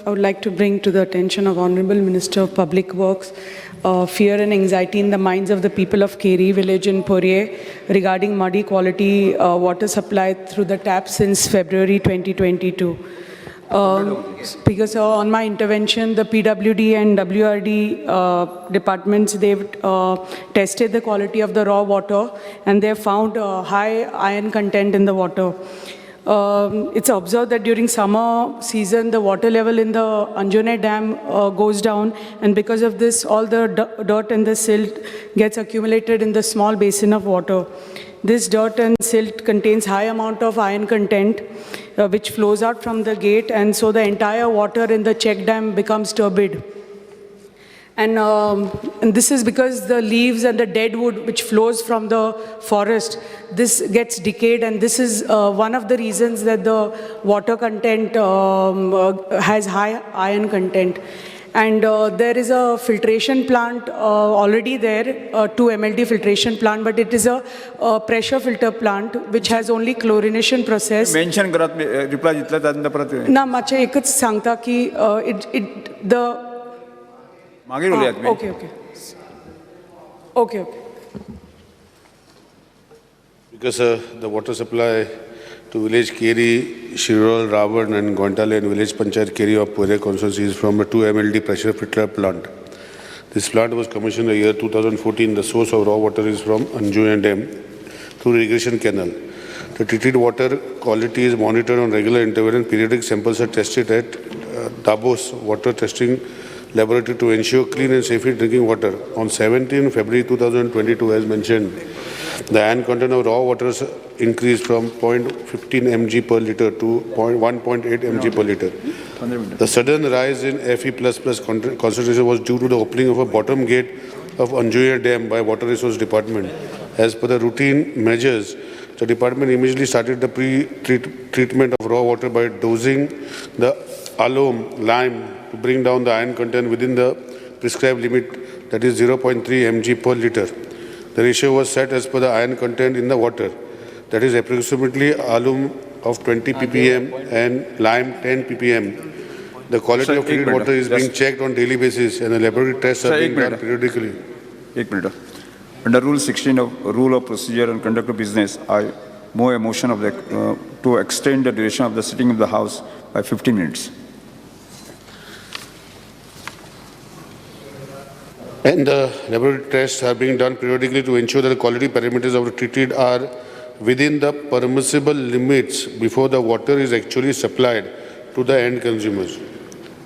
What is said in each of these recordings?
I would like to bring to the attention of Honorable Minister of Public Works fear and anxiety in the minds of the people of Keri village in Porye regarding muddy quality water supply through the tap since February 2022. Because on my intervention, the PWD and WRD departments, they've tested the quality of the raw water and they've found high iron content in the water. It's observed that during summer season, the water level in the Anjuna Dam goes down, and because of this, all the dirt and the silt gets accumulated in the small basin of water. This dirt and silt contains high amount of iron content, which flows out from the gate, and so the entire water in the check dam becomes turbid. And this is because the leaves and the dead wood which flows from the forest, this gets decayed, and this is one of the reasons that the water content has high iron content. And there is a filtration plant already there, 2 MLD filtration plant, but it is a pressure filter plant which has only chlorination process. Mention karat reply jitla tadna parat. Na mache ekach sangta ki the Okay. Because the water supply to village Keri, Shirol, Ravan and Gontale and village Panchayat Keri of Pure constituency is from a 2 MLD pressure filter plant. This plant was commissioned in the year 2014. The source of raw water is from Anjuna Dam through irrigation canal. The treated water quality is monitored on regular interval and periodic samples are tested at Davos Water Testing Laboratory to ensure clean and safe drinking water. On 17 February 2022, as mentioned, the iron content of raw water increased from 0.15 mg per liter to 1.8 mg per liter. The sudden rise in Fe++ concentration was due to the opening of a bottom gate of Anjuna Dam by Water Resource Department. As per the routine measures, the department immediately started the pre-treatment of raw water by dosing the lime to bring down the iron content within the prescribed limit, that is 0.3 mg per liter. The ratio was set as per the iron content in the water, that is approximately alum of 20 ppm and lime 10 ppm. The quality of treated water is being checked on daily basis and the laboratory tests are being done periodically. Under Rule 16 of Rule of Procedure and Conduct of Business, I move a motion of the, to extend the duration of the sitting of the House by 15 minutes. And the laboratory tests are being done periodically to ensure that the quality parameters of the treated are within the permissible limits before the water is actually supplied to the end consumers.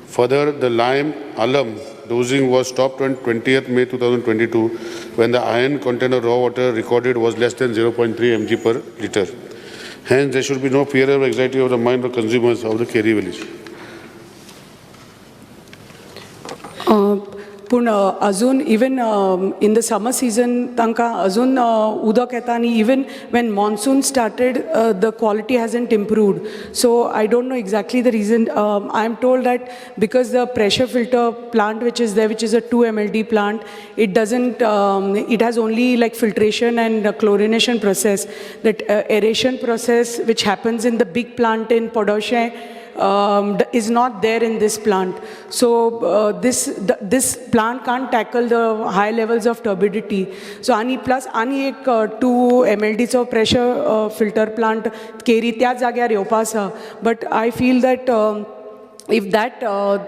Further, the lime alum dosing was stopped on 20th May 2022 when the iron content of raw water recorded was less than 0.3 mg per liter. Hence, there should be no fear or anxiety of the mind of consumers of the Keri village. But Azun, even in the summer season, Tanka Azun Udak Etani, even when monsoon started, the quality hasn't improved. So I don't know exactly the reason. I'm told that because the pressure filter plant which is there, which is a 2 MLD plant, it doesn't, it has only like filtration and chlorination process. That aeration process which happens in the big plant in Podoshe is not there in this plant. So this plant can't tackle the high levels of turbidity. So ani plus ani ek 2 MLD of pressure filter plant Keri tya jagya reopasa. But I feel that if that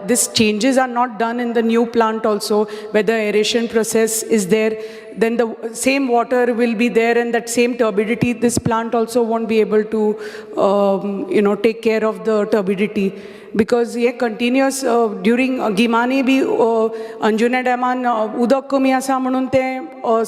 these changes are not done in the new plant also, where the aeration process is there, then the same water will be there and that same turbidity, this plant also won't be able to, take care of the turbidity. Because ये continuous during गिमानी भी अंजुना डॅमान उदक कमी आसा म्हणून ते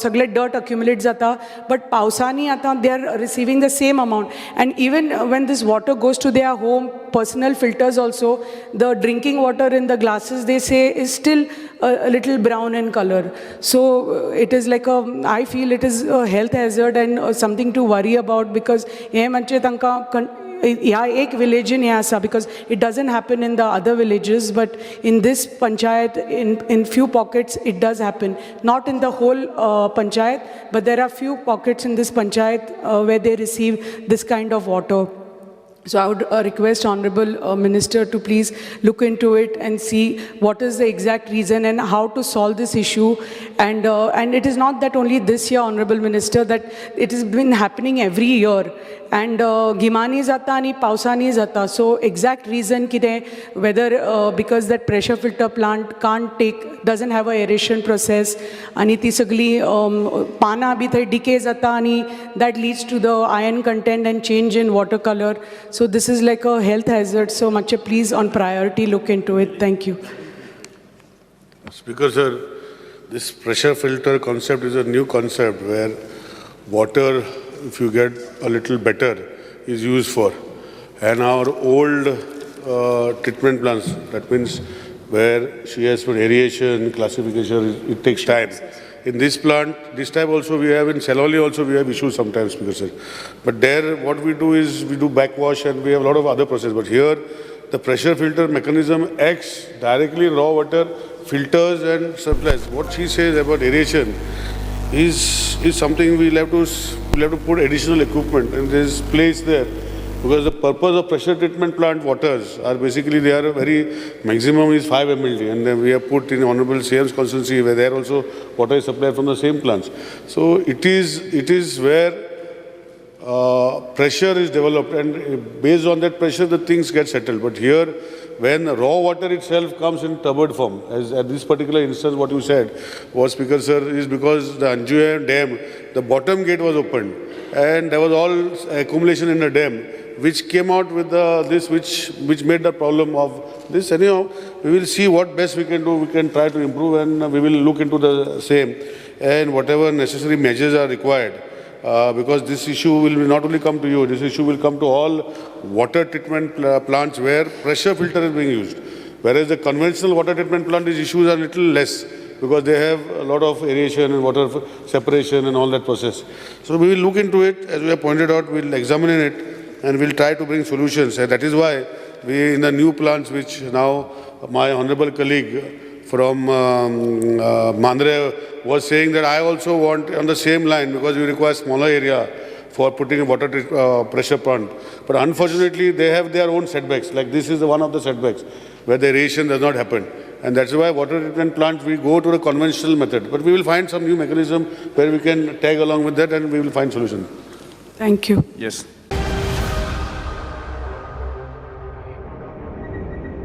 सगळे dirt accumulate जाता, but पावसानी आता they are receiving the same amount. And even when this water goes to their home, personal filters also, the drinking water in the glasses they say is still a little brown in color. So it is like I feel it is a health hazard and something to worry about, because ये म्हणजे तांका एक village in Yasa, because it doesn't happen in the other villages, but in this panchayat, in few pockets, it does happen. Not in the whole panchayat, but there are few pockets in this panchayat where they receive this kind of water. So I would request Honorable Minister to please look into it and see what is the exact reason and how to solve this issue. And it is not that only this year, Honorable Minister, that it has been happening every year. And Gimani zata and Pausani zata. So exact reason kide, whether because that pressure filter plant doesn't have a aeration process, and ती सगळी पाना भी थंय decay जाता आणि that leads to the iron content and change in water color. So this is like a health hazard. So much please on priority look into it. Thank you. Speaker sir, this pressure filter concept is a new concept where water, if you get a little better, is used for. And our old treatment plants, that means where she has put aeration, classification, it takes time. In this plant, this time also we have, in Saloli also we have issues sometimes, Speaker sir. But there what we do is we do backwash and we have a lot of other processes. But here the pressure filter mechanism acts directly in raw water, filters and supplies. What she says about aeration is something we'll have to put additional equipment and there is place there. Because the purpose of pressure treatment plant waters are basically, they are a very maximum is 5 mld, and then we have put in Honorable CM's constituency where there also water is supplied from the same plants. So it is where pressure is developed, and based on that pressure the things get settled. But here when raw water itself comes in turbid form, as at this particular instance what you said was, Speaker sir, is because the Anjuya dam, the bottom gate was opened and there was all accumulation in the dam, which came out with this, which made the problem of this. Anyhow, we will see what best we can do. We can try to improve, and we will look into the same, and whatever necessary measures are required. Because this issue will not only come to you, this issue will come to all water treatment plants where pressure filter is being used. Whereas the conventional water treatment plant, these issues are a little less, because they have a lot of aeration and water separation and all that process. So we will look into it, as we have pointed out, we will examine it, and we'll try to bring solutions. And that is why we, in the new plants, which now my honorable colleague from Mandre was saying that I also want on the same line, because we require smaller area for putting a water pressure plant. But unfortunately, they have their own setbacks. Like this is one of the setbacks where the aeration does not happen. And that's why water treatment plants, we go to the conventional method. But we will find some new mechanism where we can tag along with that, and we will find solution. Thank you. Yes.